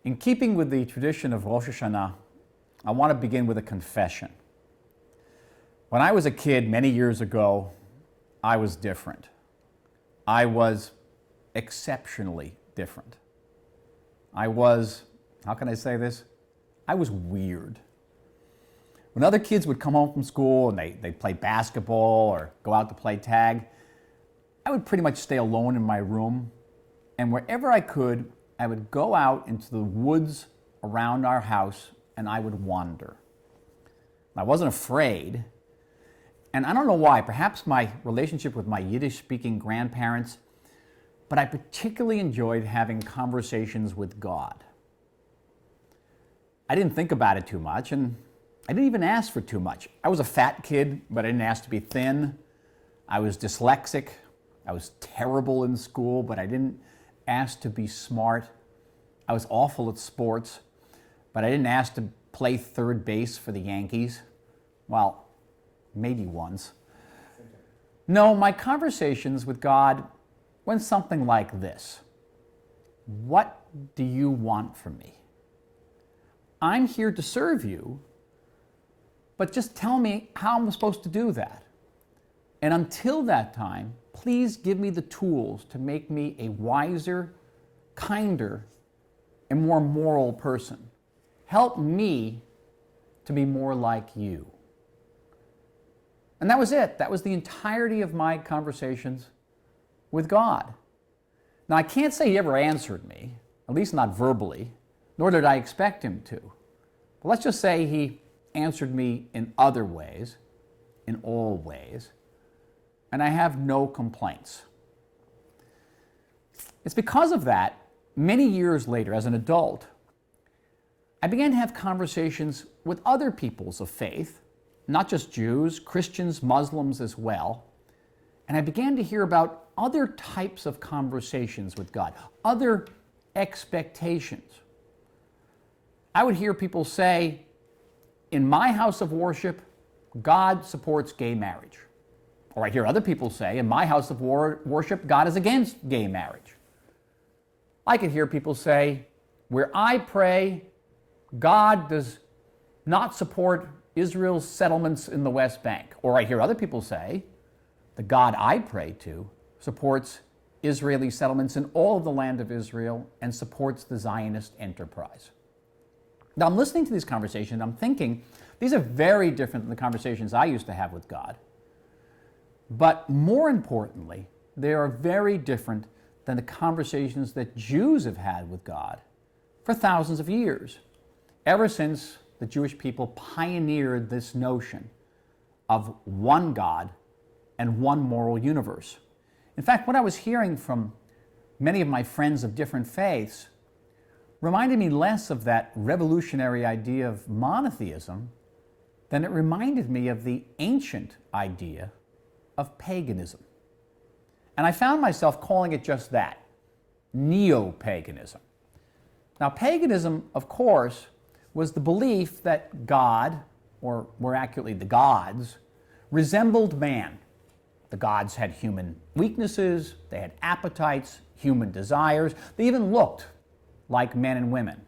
In keeping with the tradition of Rosh Hashanah, I want to begin with a confession. When I was a kid many years ago, I was different. I was exceptionally different. I was, how can I say this? I was weird. When other kids would come home from school and they'd play basketball or go out to play tag, I would pretty much stay alone in my room. And wherever I could, I would go out into the woods around our house and I would wander. I wasn't afraid. And I don't know why, perhaps my relationship with my Yiddish-speaking grandparents, but I particularly enjoyed having conversations with God. I didn't think about it too much, and I didn't even ask for too much. I was a fat kid, but I didn't ask to be thin. I was dyslexic. I was terrible in school, but I didn't ask to be smart. I was awful at sports, but I didn't ask to play third base for the Yankees. Well, maybe once. No, my conversations with God went something like this. What do you want from me? I'm here to serve you, but just tell me how I'm supposed to do that. And until that time, please give me the tools to make me a wiser, kinder, and more moral person. Help me to be more like you. And that was it. That was the entirety of my conversations with God. Now, I can't say he ever answered me, at least not verbally, nor did I expect him to. But let's just say he answered me in other ways, in all ways, and I have no complaints. It's because of that, many years later, as an adult, I began to have conversations with other peoples of faith, not just Jews, Christians, Muslims as well. And I began to hear about other types of conversations with God, other expectations. I would hear people say, in my house of worship, God supports gay marriage. Or I hear other people say, in my house of worship, God is against gay marriage. I could hear people say, where I pray, God does not support Israel's settlements in the West Bank. Or I hear other people say, the God I pray to supports Israeli settlements in all of the land of Israel and supports the Zionist enterprise. Now I'm listening to these conversations and I'm thinking, these are very different than the conversations I used to have with God. But more importantly, they are very different than the conversations that Jews have had with God for thousands of years, ever since the Jewish people pioneered this notion of one God and one moral universe. In fact, what I was hearing from many of my friends of different faiths reminded me less of that revolutionary idea of monotheism than it reminded me of the ancient idea of paganism. And I found myself calling it just that, Neo-Paganism. Now, paganism, of course, was the belief that God, or more accurately the gods, resembled man. The gods had human weaknesses, they had appetites, human desires, they even looked like men and women.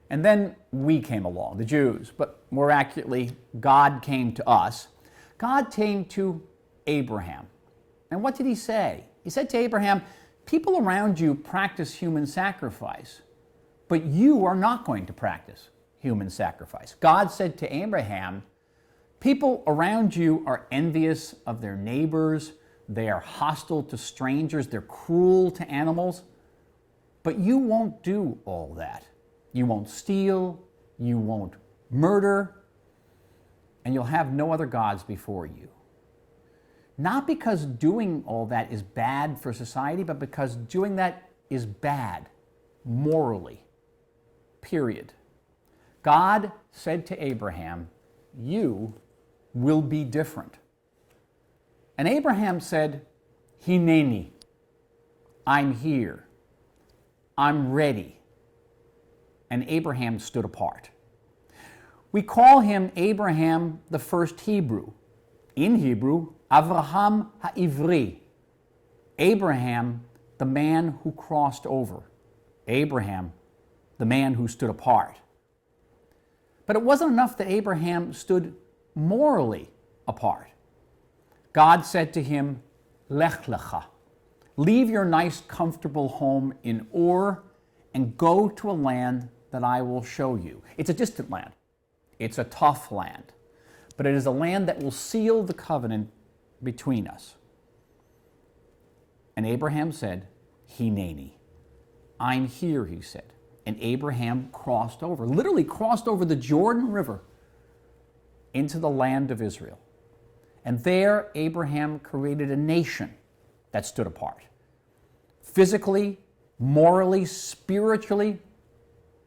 And then we came along, the Jews, but more accurately, God came to us. God came to Abraham. And what did he say? He said to Abraham, people around you practice human sacrifice, but you are not going to practice human sacrifice. God said to Abraham, people around you are envious of their neighbors, they are hostile to strangers, they're cruel to animals, but you won't do all that. You won't steal, you won't murder, and you'll have no other gods before you. Not because doing all that is bad for society, but because doing that is bad morally. Period. God said to Abraham, you will be different. And Abraham said, Hineni, I'm here. I'm ready. And Abraham stood apart. We call him Abraham the first Hebrew. In Hebrew, Avraham ha'ivri. Abraham, the man who crossed over. Abraham, the man who stood apart. But it wasn't enough that Abraham stood morally apart. God said to him, Lech lecha, leave your nice, comfortable home in Ur and go to a land that I will show you. It's a distant land. It's a tough land. But it is a land that will seal the covenant between us. And Abraham said, Hineni. I'm here, he said. And Abraham crossed over, literally crossed over the Jordan River into the land of Israel. And there, Abraham created a nation that stood apart. Physically, morally, spiritually,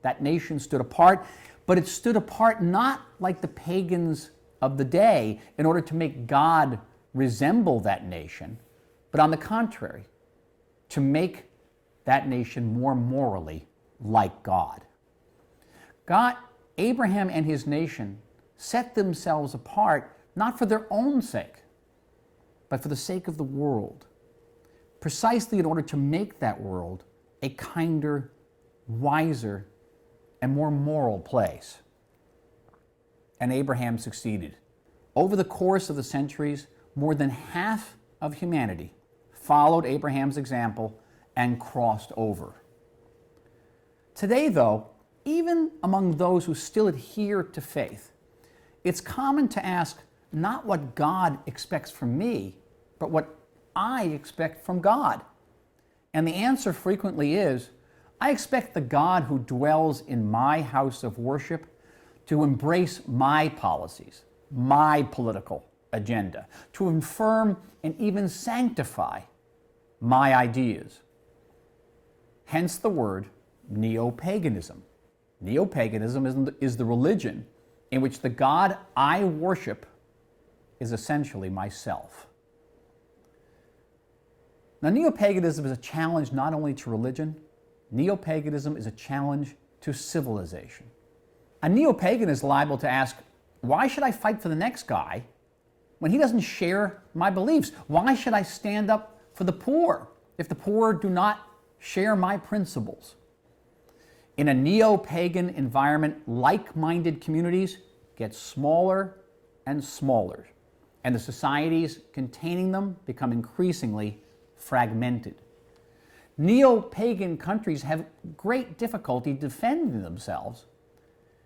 that nation stood apart, but it stood apart not like the pagans of the day in order to make God resemble that nation, but on the contrary, to make that nation more morally like God. Abraham and his nation set themselves apart not for their own sake, but for the sake of the world, precisely in order to make that world a kinder, wiser, and more moral place. And Abraham succeeded. Over the course of the centuries, more than half of humanity followed Abraham's example and crossed over. Today, though, even among those who still adhere to faith, it's common to ask not what God expects from me, but what I expect from God. And the answer frequently is, I expect the God who dwells in my house of worship to embrace my policies, my political agenda, to affirm and even sanctify my ideas. Hence the word Neo-Paganism. Neo-Paganism is the religion in which the God I worship is essentially myself. Now, Neo-Paganism is a challenge not only to religion, Neo-Paganism is a challenge to civilization. A neo-pagan is liable to ask, why should I fight for the next guy when he doesn't share my beliefs? Why should I stand up for the poor if the poor do not share my principles? In a neo-pagan environment, like-minded communities get smaller and smaller, and the societies containing them become increasingly fragmented. Neo-pagan countries have great difficulty defending themselves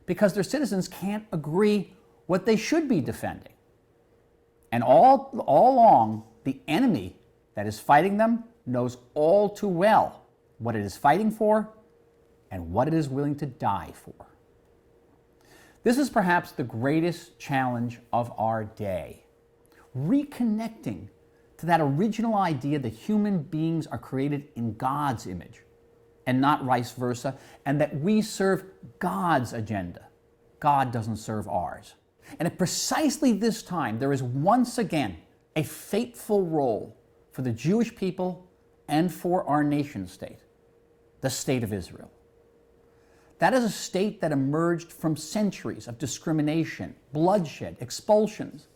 because their citizens can't agree what they should be defending. And all along, the enemy that is fighting them knows all too well what it is fighting for and what it is willing to die for. This is perhaps the greatest challenge of our day, reconnecting to that original idea that human beings are created in God's image and not vice versa, and that we serve God's agenda. God doesn't serve ours. And at precisely this time, there is once again a fateful role for the Jewish people and for our nation state, the state of Israel. That is a state that emerged from centuries of discrimination, bloodshed, expulsions,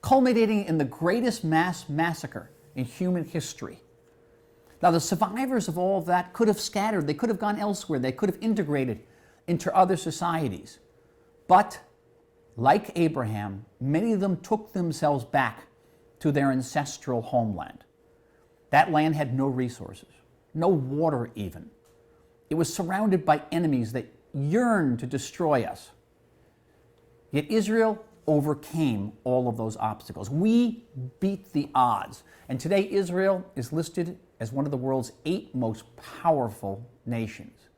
culminating in the greatest mass massacre in human history. Now, the survivors of all of that could have scattered, they could have gone elsewhere, they could have integrated into other societies. But, like Abraham, many of them took themselves back to their ancestral homeland. That land had no resources, no water even. It was surrounded by enemies that yearned to destroy us. Yet Israel overcame all of those obstacles. We beat the odds. And today Israel is listed as one of the world's 8 most powerful nations.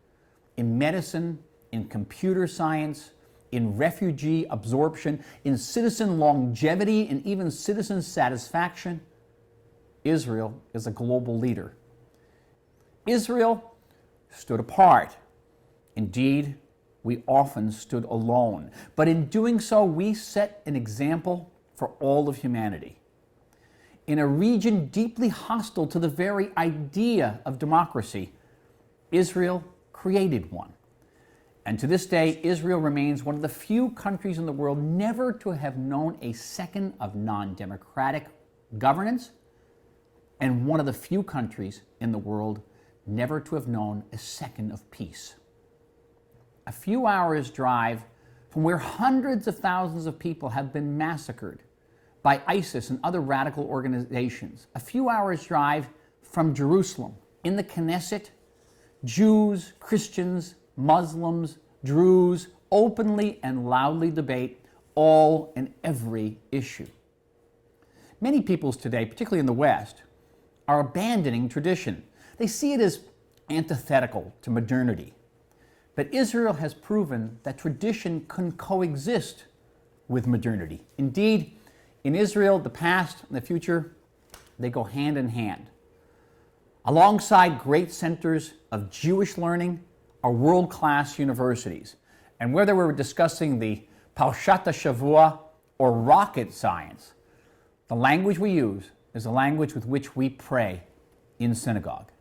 In medicine, in computer science, in refugee absorption, in citizen longevity, and even citizen satisfaction, Israel is a global leader. Israel stood apart. Indeed, we often stood alone. But in doing so, we set an example for all of humanity. In a region deeply hostile to the very idea of democracy, Israel created one. And to this day, Israel remains one of the few countries in the world never to have known a second of non-democratic governance, and one of the few countries in the world never to have known a second of peace. a few hours' drive from where hundreds of thousands of people have been massacred by ISIS and other radical organizations. A few hours' drive from Jerusalem. In the Knesset, Jews, Christians, Muslims, Druze openly and loudly debate all and every issue. Many peoples today, particularly in the West, are abandoning tradition. They see it as antithetical to modernity. But Israel has proven that tradition can coexist with modernity. Indeed, in Israel, the past and the future, they go hand in hand. Alongside great centers of Jewish learning are world-class universities. And whether we're discussing the Parshat Shavua or rocket science, the language we use is the language with which we pray in synagogue.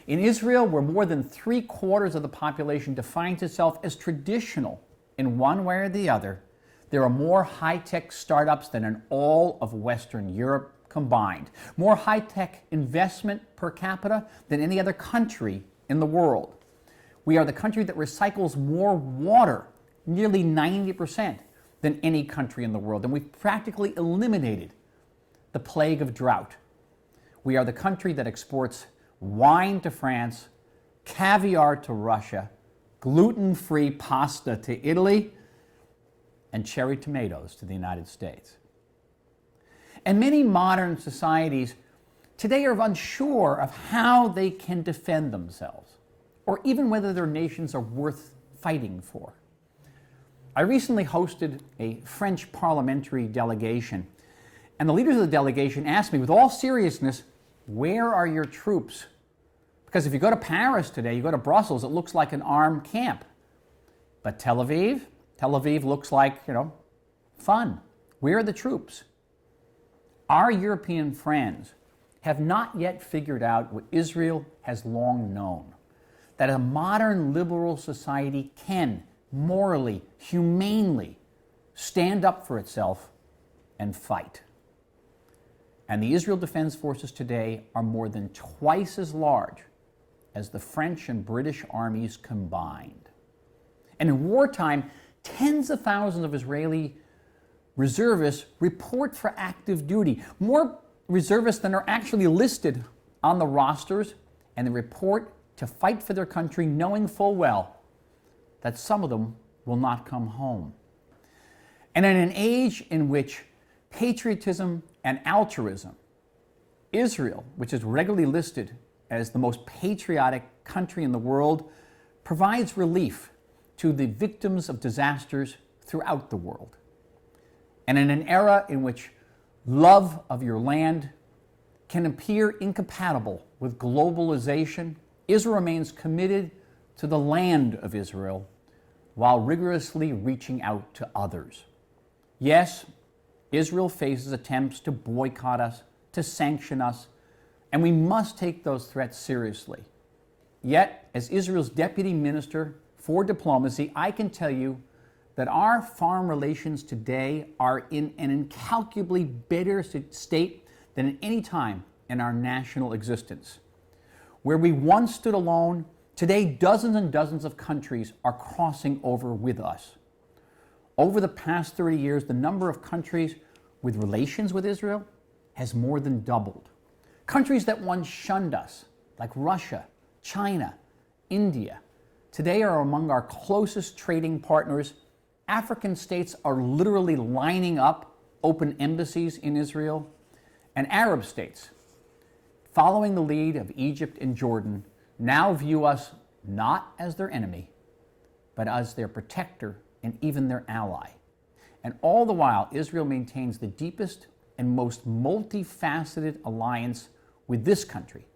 In Israel, where more than 3/4 of the population defines itself as traditional in one way or the other, there are more high-tech startups than in all of Western Europe combined. More high-tech investment per capita than any other country in the world. We are the country that recycles more water, nearly 90%, than any country in the world. And we've practically eliminated the plague of drought. We are the country that exports wine to France, caviar to Russia, gluten-free pasta to Italy, and cherry tomatoes to the United States. And many modern societies today are unsure of how they can defend themselves, or even whether their nations are worth fighting for. I recently hosted a French parliamentary delegation, and the leaders of the delegation asked me with all seriousness, where are your troops? Because if you go to Paris today, you go to Brussels, it looks like an armed camp. But Tel Aviv looks like, fun. Where are the troops? Our European friends have not yet figured out what Israel has long known, that a modern liberal society can morally, humanely stand up for itself and fight. And the Israel Defense Forces today are more than twice as large as the French and British armies combined. And in wartime, tens of thousands of Israeli reservists report for active duty. More reservists than are actually listed on the rosters, and they report to fight for their country, knowing full well that some of them will not come home. And in an age in which patriotism and altruism, Israel, which is regularly listed as the most patriotic country in the world, provides relief to the victims of disasters throughout the world. And in an era in which love of your land can appear incompatible with globalization, Israel remains committed to the land of Israel while rigorously reaching out to others. Yes, Israel faces attempts to boycott us, to sanction us, and we must take those threats seriously. Yet, as Israel's deputy minister for diplomacy, I can tell you that our foreign relations today are in an incalculably better state than at any time in our national existence. Where we once stood alone, today dozens and dozens of countries are crossing over with us. Over the past 30 years, the number of countries with relations with Israel has more than doubled. Countries that once shunned us, like Russia, China, India, today are among our closest trading partners. African states are literally lining up open embassies in Israel, and Arab states, following the lead of Egypt and Jordan, now view us not as their enemy, but as their protector and even their ally. And all the while, Israel maintains the deepest and most multifaceted alliance with this country,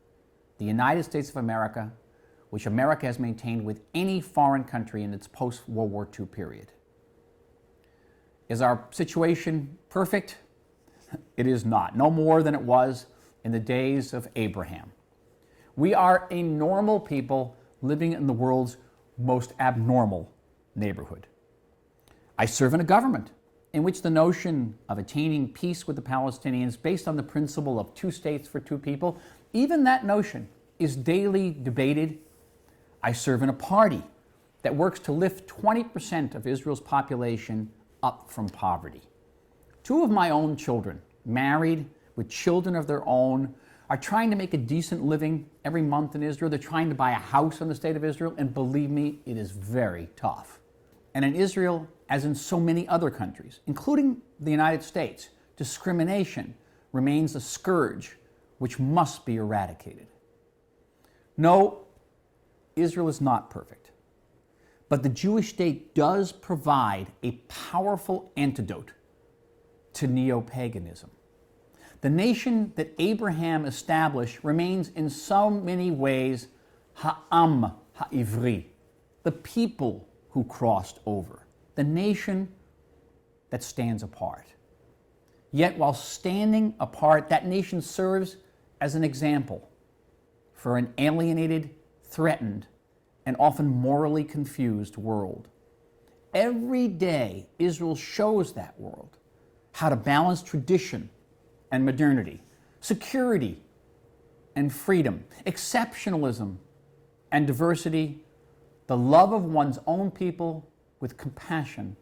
the United States of America, which America has maintained with any foreign country in its post-World War II period. Is our situation perfect? It is not, no more than it was in the days of Abraham. We are a normal people living in the world's most abnormal neighborhood. I serve in a government in which the notion of attaining peace with the Palestinians based on the principle of 2 states for 2 people, even that notion is daily debated. I serve in a party that works to lift 20% of Israel's population up from poverty. Two of my own children, married with children of their own, are trying to make a decent living every month in Israel. They're trying to buy a house in the state of Israel, and believe me, it is very tough. And in Israel, as in so many other countries, including the United States, discrimination remains a scourge which must be eradicated. No, Israel is not perfect, but the Jewish state does provide a powerful antidote to Neo-Paganism. The nation that Abraham established remains in so many ways Ha'am Ha'ivri, the people who crossed over, the nation that stands apart. Yet while standing apart, that nation serves as an example for an alienated, threatened, and often morally confused world. Every day, Israel shows that world how to balance tradition and modernity, security and freedom, exceptionalism and diversity, the love of one's own people with compassion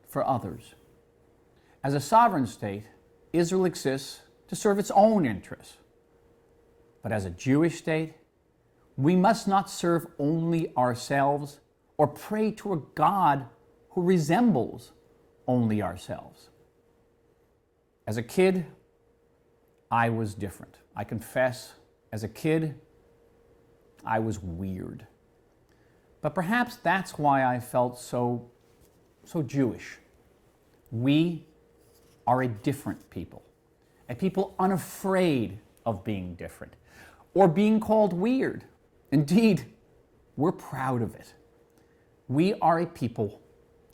for others. As a sovereign state, Israel exists to serve its own interests. But as a Jewish state, we must not serve only ourselves or pray to a God who resembles only ourselves. As a kid, I was different. I confess, as a kid, I was weird. But perhaps that's why I felt so Jewish. We are a different people, a people unafraid of being different or being called weird. Indeed, we're proud of it. We are a people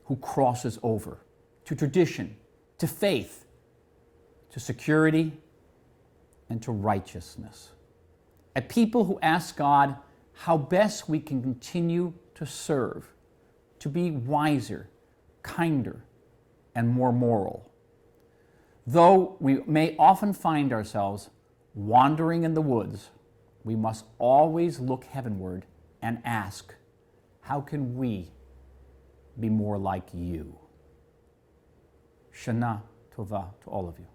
who crosses over to tradition, to faith, to security, and to righteousness. A people who ask God how best we can continue to serve, to be wiser, kinder, and more moral. Though we may often find ourselves wandering in the woods, we must always look heavenward and ask, how can we be more like you? Shanah Tovah to all of you.